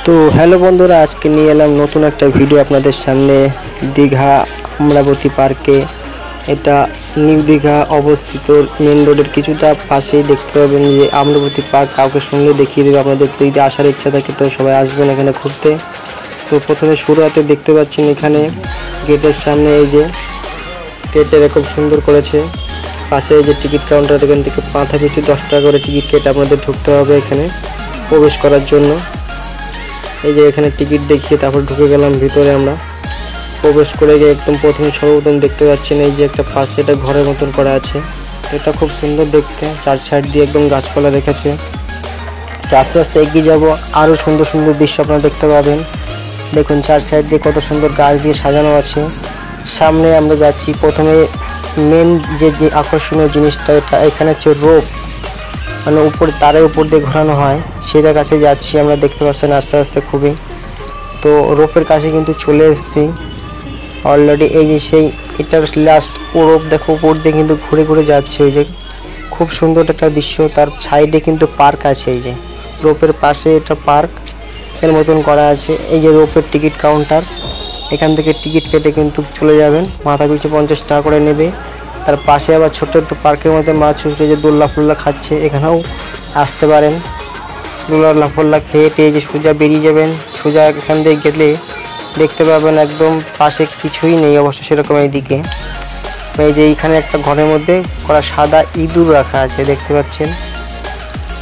তো হ্যালো বন্ধুরা, আজকে নিয়ে এলাম নতুন একটা ভিডিও আপনাদের সামনে। দীঘা আমরাবতী পার্কে, এটা নিউ দীঘা অবস্থিত মেন রোডের কিছুটা পাশেই দেখতে পাবেন যে আমরাবতী পার্ক। কাউকে সঙ্গে দেখিয়ে দেবে আপনাদের, যদি আসার ইচ্ছা থাকে তো সবাই আসবেন এখানে ঘুরতে। তো প্রথমে শুরুতে দেখতে পাচ্ছেন এখানে গেটের সামনে এই যে গেটে এরকম সুন্দর করেছে, পাশে এই যে টিকিট কাউন্টার, এখান থেকে মাথা পিছু 10 টাকা করে টিকিট কেটে আপনাদের ঢুকতে হবে এখানে প্রবেশ করার জন্য। এই যে এখানে টিকিট দেখিয়ে তারপর ঢুকে গেলাম ভিতরে। আমরা প্রবেশ করে গিয়ে একদম প্রথমে সর্বপ্রথম দেখতে পাচ্ছেন এই যে একটা পাশে এটা ঘরের মতন করা আছে, এটা খুব সুন্দর দেখতে, চার সাইড দিয়ে একদম গাছপালা রেখেছে। আস্তে আস্তে এগিয়ে যাব, আরও সুন্দর সুন্দর দৃশ্য আপনারা দেখতে পাবেন। দেখুন চার সাইড দিয়ে কত সুন্দর গাছ দিয়ে সাজানো আছে। সামনে আমরা যাচ্ছি, প্রথমে মেন যে আকর্ষণীয় জিনিসটা এটা এখানে হচ্ছে রোপ, মানে উপরে তারের উপর দিয়ে ঘোরানো হয়, সেটার কাছে যাচ্ছি আমরা। দেখতে পাচ্ছেন আস্তে আস্তে খুবই, তো রোপের কাছে কিন্তু চলে এসেছি অলরেডি। এই যে সেই এটার লাস্ট রোপ দেখো, উপর দিয়ে কিন্তু ঘুরে ঘুরে যাচ্ছে, ওই যে খুব সুন্দর একটা দৃশ্য। তার সাইডে কিন্তু পার্ক আছে, এই যে রোপের পাশে এটা পার্ক এর মতন করা আছে। এই যে রোপের টিকিট কাউন্টার, এখান থেকে টিকিট কেটে কিন্তু চলে যাবেন, মাথা পিছু 50 টাকা করে নেবে। তার পাশে আবার ছোট্ট একটু পার্কের মধ্যে মাছ উঠে যে দোল্লা ফোল্লা খাচ্ছে, এখানেও আসতে পারেন। দোল্লা ফোল্লা খেয়ে টেয়ে যে সোজা বেরিয়ে যাবেন। সোজা এখান দিয়ে গেলে দেখতে পাবেন একদম পাশে কিছুই নেই অবশ্য সেরকম। এইদিকে এই যে এইখানে একটা ঘরের মধ্যে করা সাদা ইঁদুর রাখা আছে, দেখতে পাচ্ছেন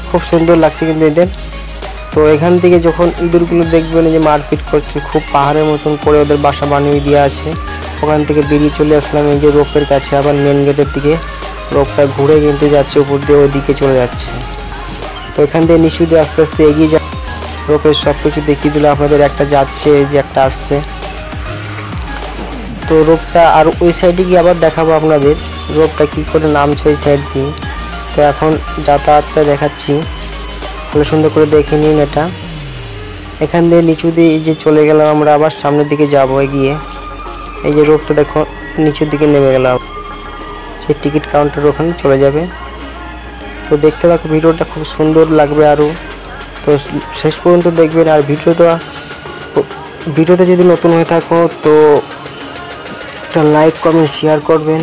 খুব সুন্দর লাগছে কিন্তু এদের। তো এখান থেকে যখন ইঁদুরগুলো দেখবেন যে মারপিট করছে, খুব পাহাড়ের মতন করে ওদের বাসা বানিয়ে দেওয়া আছে। ওখান থেকে বেরিয়ে চলে আসলাম এই যে রোপের কাছে, আবার মেন গেটের দিকে। রোপটা ঘুরে কিন্তু যাচ্ছে উপর দিয়ে, ওদিকে চলে যাচ্ছে। তো এখান থেকে নিচু দিয়ে আস্তে আস্তে এগিয়ে যা, রোপের সব কিছু দেখিয়ে দিল আপনাদের। একটা যাচ্ছে, এই যে একটা আসছে, তো রোপটা আর ওই সাইডে গিয়ে আবার দেখাবো আপনাদের রোপটা কী করে নামছে ওই সাইড দিয়ে। তো এখন যাতায়াতটা দেখাচ্ছি, ভালো সুন্দর করে দেখে নিন এটা। এখান দিয়ে নিচু দিয়ে এই যে চলে গেলাম আমরা, আবার সামনের দিকে যাব এগিয়ে। এই যে রোপটা দেখো নিচের দিকে নেমে গেলাম, সেই টিকিট কাউন্টার ওখানে চলে যাবে। তো দেখতে থাকো, ভিডিওটা খুব সুন্দর লাগবে আরও, তো শেষ পর্যন্ত দেখবেন। আর ভিডিওতে যদি নতুন হয়ে থাকো তো একটা লাইক কমেন্ট শেয়ার করবেন।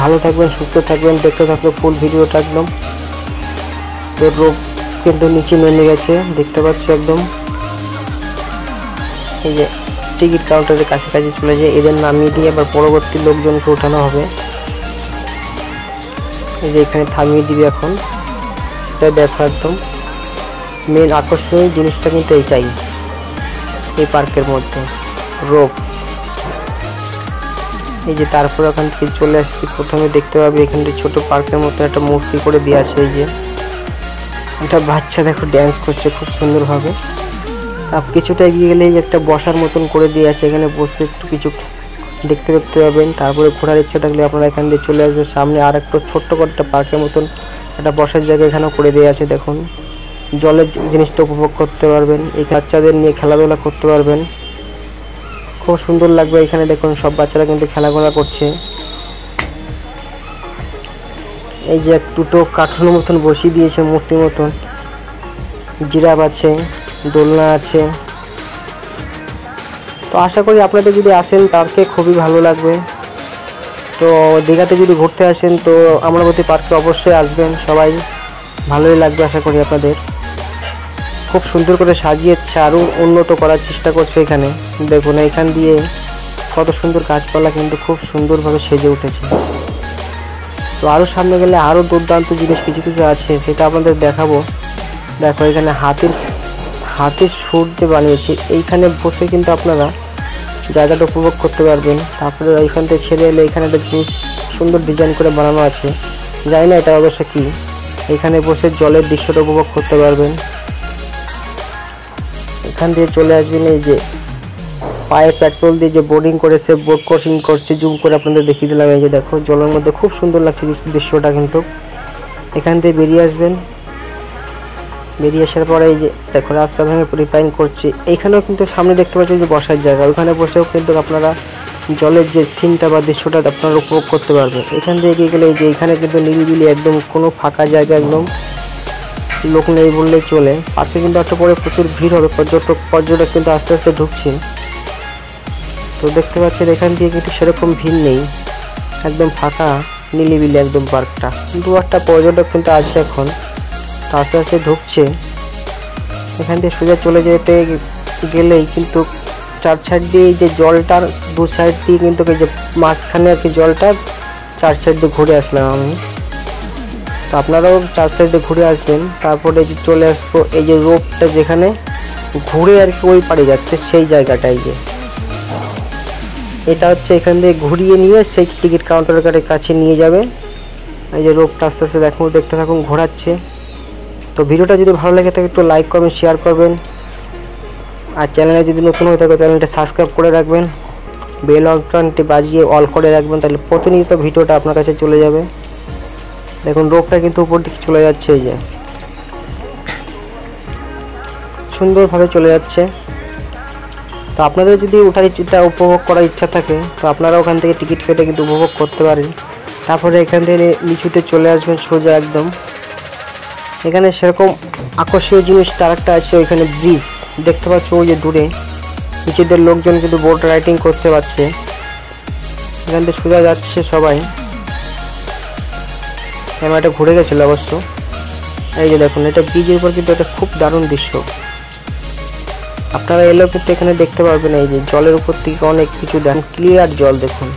ভালো থাকবেন, সুস্থ থাকবেন, দেখতে থাকলে ফুল ভিডিওটা একদম। তো রোপ কিন্তু নিচে নেমে গেছে, দেখতে পাচ্ছ একদম। এই যে টিকিট কাউন্টারের কাছাকাছি চলে যায়, এদের নামিয়ে দিয়ে আবার পরবর্তী লোকজনকে ওঠানো হবে। এই যে এখানে থামিয়ে দিবে এখন, এটা দেখো একদম মেন আকর্ষণীয় জিনিসটা কিন্তু এইটাই, এই পার্কের মধ্যে রোপ। এই যে তারপর ওখান থেকে চলে আসছি, প্রথমে দেখতে পাবে এখানটা ছোট পার্কের মতো একটা মূর্তি করে দেওয়া আছে। এই যে একটা বাচ্চা দেখো ড্যান্স করছে খুব সুন্দরভাবে। আর কিছুটা এগিয়ে গেলে একটা বসার মতন করে দিয়ে আছে, এখানে বসে একটু কিছু দেখতে পাবেন। তারপরে ঘোরার ইচ্ছা থাকলে আপনারা এখান দিয়ে চলে আসবেন। সামনে আর একটা ছোট্ট করে একটা পার্কের মতন একটা বসার জায়গা এখানেও করে দেওয়া আছে। দেখুন জলের জিনিসটা উপভোগ করতে পারবেন, এই বাচ্চাদের নিয়ে খেলাধুলা করতে পারবেন, খুব সুন্দর লাগবে এখানে। দেখুন সব বাচ্চারা কিন্তু খেলাধুলা করছে। এই যে দুটো কার্টুনের মতন বসিয়ে দিয়েছে মূর্তির মতন, জিরাফ আছে, দোলনা আছে। তো আশা করি আপনাদের যদি আসেন পার্কে খুবই ভালো লাগবে। তো দীঘাতে যদি ঘুরতে আসেন তো আমরাবতী পার্কে অবশ্যই আসবেন সবাই, ভালোই লাগবে আশা করি আপনাদের। খুব সুন্দর করে সাজিয়েছে, আরও উন্নত করার চেষ্টা করছে এখানে। দেখুন এখান দিয়ে কত সুন্দর গাছপালা কিন্তু খুব সুন্দরভাবে সেজে উঠেছে। তো আরও সামনে গেলে আরও দুর্দান্ত জিনিস কিছু কিছু আছে, সেটা আপনাদের দেখাবো। দেখো এখানে হাতির সুর দিয়ে বানিয়েছে, এইখানে বসে কিন্তু আপনারা জায়গাটা উপভোগ করতে পারবেন। তারপরে এইখান থেকে ছেড়ে এলে এখানে একটা জিনিস সুন্দর ডিজাইন করে বানানো আছে, জানি না এটা অবশ্য কি। এখানে বসে জলের দৃশ্যটা উপভোগ করতে পারবেন। এখান দিয়ে চলে আসবেন, এই যে পায়ে পেট্রোল দিয়ে যে বোর্ডিং করে সে বোট ক্রসিং করছে, জুম করে আপনাদের দেখিয়ে দিলাম। এই যে দেখো জলের মধ্যে খুব সুন্দর লাগছে দৃশ্যটা কিন্তু। এখান থেকে বেরিয়ে আসবেন, বেরিয়ে আসার পরে এই যে দেখো রাস্তা ভেঙে রিপেয়ারিং করছে। এইখানেও কিন্তু সামনে দেখতে পাচ্ছেন যে বসার জায়গা, ওখানে বসেও কিন্তু আপনারা জলের যে সিনটা বা দৃশ্যটা আপনারা উপভোগ করতে পারবেন। এখান থেকে এগিয়ে গেলে এই যে এখানে কিন্তু নিরিবিলি একদম, কোনো ফাঁকা জায়গা একদম লোক নেই বললেই চলে। পার্কে কিন্তু একটা পরে প্রচুর ভিড় হবে, পর্যটক কিন্তু আস্তে আস্তে ঢুকছে। তো দেখতে পাচ্ছেন এখান দিয়ে কিন্তু সেরকম ভিড় নেই, একদম ফাঁকা নিলিবিলি একদম পার্কটা। দু একটা পর্যটক কিন্তু আছে এখন, আস্তে আস্তে ঢুকছে। এখান দিয়ে সোজা চলে যেতে গেলেই কিন্তু 4 সাইড দিয়ে যে জলটার 2 সাইড দিয়ে কিন্তু এই যে মাঝখানে আর কি জলটা 4 সাইড দিয়ে ঘুরে আসলাম আমি। তো আপনারাও 4 সাইড দিয়ে ঘুরে আসবেন। তারপরে যে চলে আসবো এই যে রোপটা যেখানে ঘুরে আর কি ওই পাড়ে যাচ্ছে সেই জায়গাটাই, যে এটা হচ্ছে এখান দিয়ে ঘুরিয়ে নিয়ে সেই টিকিট কাউন্টারের কাছে নিয়ে যাবে। এই যে রোপটা আস্তে আস্তে দেখতে থাকুন ঘোরাচ্ছে। তো ভিডিওটা যদি ভালো লাগে থাকে একটু লাইক করবেন, শেয়ার করবেন, আর চ্যানেলে যদি নতুন হয়ে থাকে চ্যানেলটা সাবস্ক্রাইব করে রাখবেন, বেল আইকনটি বাজিয়ে অল করে রাখবেন, তাহলে প্রতিনিয়ত ভিডিওটা আপনার কাছে চলে যাবে। দেখুন রোপটা কিন্তু উপর দিকে চলে যাচ্ছে, এই যে সুন্দরভাবে চলে যাচ্ছে। তো আপনাদের যদি ওঠার ইচ্ছা উপভোগ করার ইচ্ছা থাকে তো আপনারা ওখান থেকে টিকিট কেটে কিন্তু উপভোগ করতে পারেন। তারপরে এখান থেকে নিচুতে চলে আসবেন সোজা একদম। এখানে সেরকম আকর্ষণীয় জিনিস তার একটা আছে, ওইখানে ব্রিজ দেখতে পাচ্ছ ওই যে দূরে, নিচেদের লোকজন কিন্তু বোট রাইডিং করতে পারছে। এখান থেকে সোজা যাচ্ছে সবাই। ক্যামেরাটা ঘুরে গেছিলো অবশ্য। এই যে দেখুন এটা ব্রিজের উপর কিন্তু এটা খুব দারুণ দৃশ্য, আপনারা এলেও কিন্তু এখানে দেখতে পারবেন। এই যে জলের উপর থেকে অনেক কিছু দেখুন, ক্লিয়ার জল দেখুন,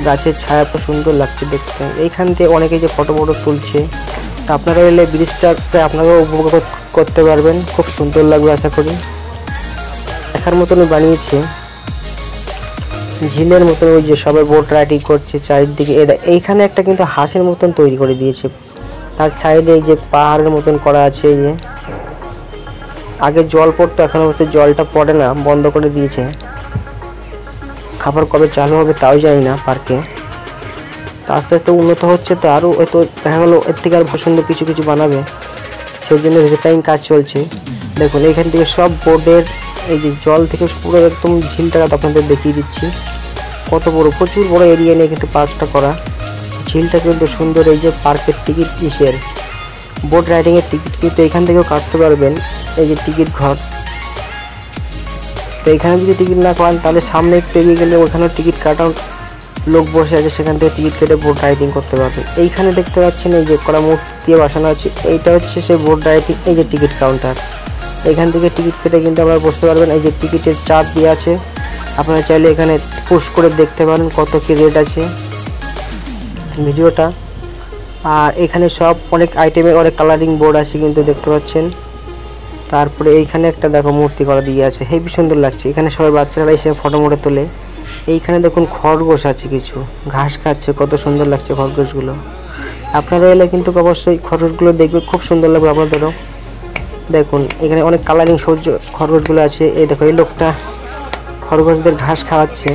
গাছের ছায়া তো সুন্দর লাগছে দেখতে। এইখান থেকে অনেকে যে ফটো তুলছে। তা আপনারা এলে ব্রিজটাকে আপনারাও উপভোগ করতে পারবেন, খুব সুন্দর লাগবে আশা করি। দেখার মতনই বানিয়েছে, ঝিলের মতন ওই যে সবাই বোট রাইডিং করছে চারিদিকে। এইখানে একটা কিন্তু হাঁসের মতন তৈরি করে দিয়েছে, তার সাইডে এই যে পাহাড়ের মতন করা আছে। এই যে আগে জল পড়তো, এখন হচ্ছে জলটা পড়ে না, বন্ধ করে দিয়েছে। খাবার কবে চালু হবে তাও জানি না পার্কে। তো আস্তে আস্তে উন্নত হচ্ছে, তো আরও হয়তো দেখা গেলো এর থেকে আর সুন্দর কিছু কিছু বানাবে, সেই জন্য রিপেয়ারিং কাজ চলছে। দেখুন এইখান থেকে সব বোর্ডের এই যে জল থেকে পুরো একদম ঝিলটা আপনাদের দেখিয়ে দিচ্ছি, কত বড়, প্রচুর বড় এরিয়া নিয়ে কিন্তু পার্কটা করা। ঝিলটা কিন্তু সুন্দর। এই যে পার্কের টিকিট ইসের বোট রাইডিংয়ের টিকিট কিন্তু এখান থেকেও কাটতে পারবেন, এই যে টিকিট ঘর। তো এখানে যদি টিকিট না পান তাহলে সামনে একটু এগিয়ে গেলে ওখানেও টিকিট কাটার লোক বসে আছে, সেখান থেকে টিকিট কেটে বোট রাইডিং করতে পারবেন। এইখানে দেখতে পাচ্ছেন এই যে করা মূর্তি দিয়ে বসানো আছে, এইটা হচ্ছে সেই বোট রাইডিং এই যে টিকিট কাউন্টার। এখান থেকে টিকিট কেটে কিন্তু আপনারা বসতে পারবেন। এই যে টিকিটের চার্ট দিয়ে আছে, আপনারা চাইলে এখানে পুশ করে দেখতে পারেন কত কি রেট আছে ভিডিওটা। আর এখানে সব অনেক আইটেমের অনেক কালারিং বোর্ড আছে কিন্তু দেখতে পাচ্ছেন। তারপরে এইখানে একটা দেখো মূর্তি করা দিয়ে আছে, হেবি সুন্দর লাগছে। এখানে সবাই বাচ্চারা এসে ফটো তোলে। এইখানে দেখুন খরগোশ আছে, কিছু ঘাস খাচ্ছে, কত সুন্দর লাগছে খরগোশগুলো। আপনারা এলে কিন্তু অবশ্যই খরগোশগুলো দেখবে, খুব সুন্দর লাগবে আপনাদেরও। দেখুন এখানে অনেক কালারিং সৌর্য খরগোশগুলো আছে। এই দেখো এই লোকটা খরগোশদের ঘাস খাওয়াচ্ছে।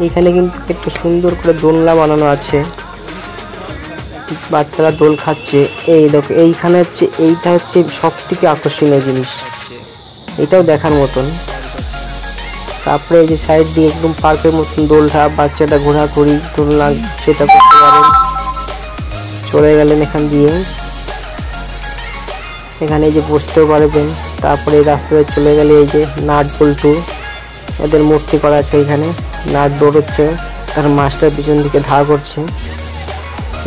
এইখানে কিন্তু একটু সুন্দর করে দোলনা বানানো আছে, বাচ্চারা দোল খাচ্ছে। এই দেখো এইখানে হচ্ছে এইটা হচ্ছে সব থেকে আকর্ষণীয় জিনিস, এটাও দেখার মতন। তারপরে এই যে সাইড দিয়ে একদম পার্কের মতন দোলটা, বাচ্চাটা ঘোরাঘুরি দোলনা সেটা করতে পারেন। চলে গেলেন এখান দিয়ে, এখানে এই যে বসতেও পারবেন। তারপরে এই রাস্তায় চলে গেলে এই যে নাট বল্টু ওদের মূর্তি করা আছে, এখানে নাট দৌড়চ্ছে, তার মাস্টার পিছন দিকে ধার করছে।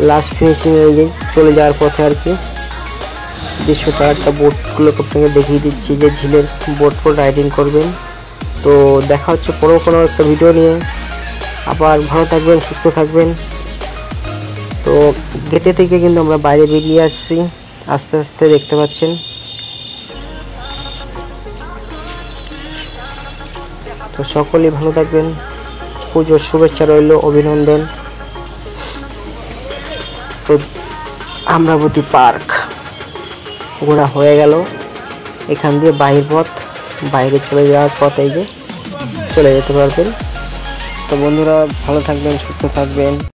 লাস্ট ফিনিশিং এই যে চলে যাওয়ার পথে আর কি দৃশ্যটা একটা বোটগুলো আপনাকে দেখিয়ে দিচ্ছি, যে ঝিলের বোট রাইডিং করবেন। তো দেখা হচ্ছে পরেও কোনো একটা ভিডিও নিয়ে। আবার ভালো থাকবেন, সুস্থ থাকবেন। তো গেটে থেকে কিন্তু আমরা বাইরে বেরিয়ে আসছি আস্তে আস্তে, দেখতে পাচ্ছেন। তো সকলেই ভালো থাকবেন, পুজোর শুভেচ্ছা রইল, অভিনন্দন। তো আমরাবতী পার্ক ঘোরা হয়ে গেল। এখান দিয়ে বাইরে চলে যাওয়ার পথ, এই যে চলে যেতে পারবেন। তো বন্ধুরা ভালো থাকবেন, সুস্থ থাকবেন।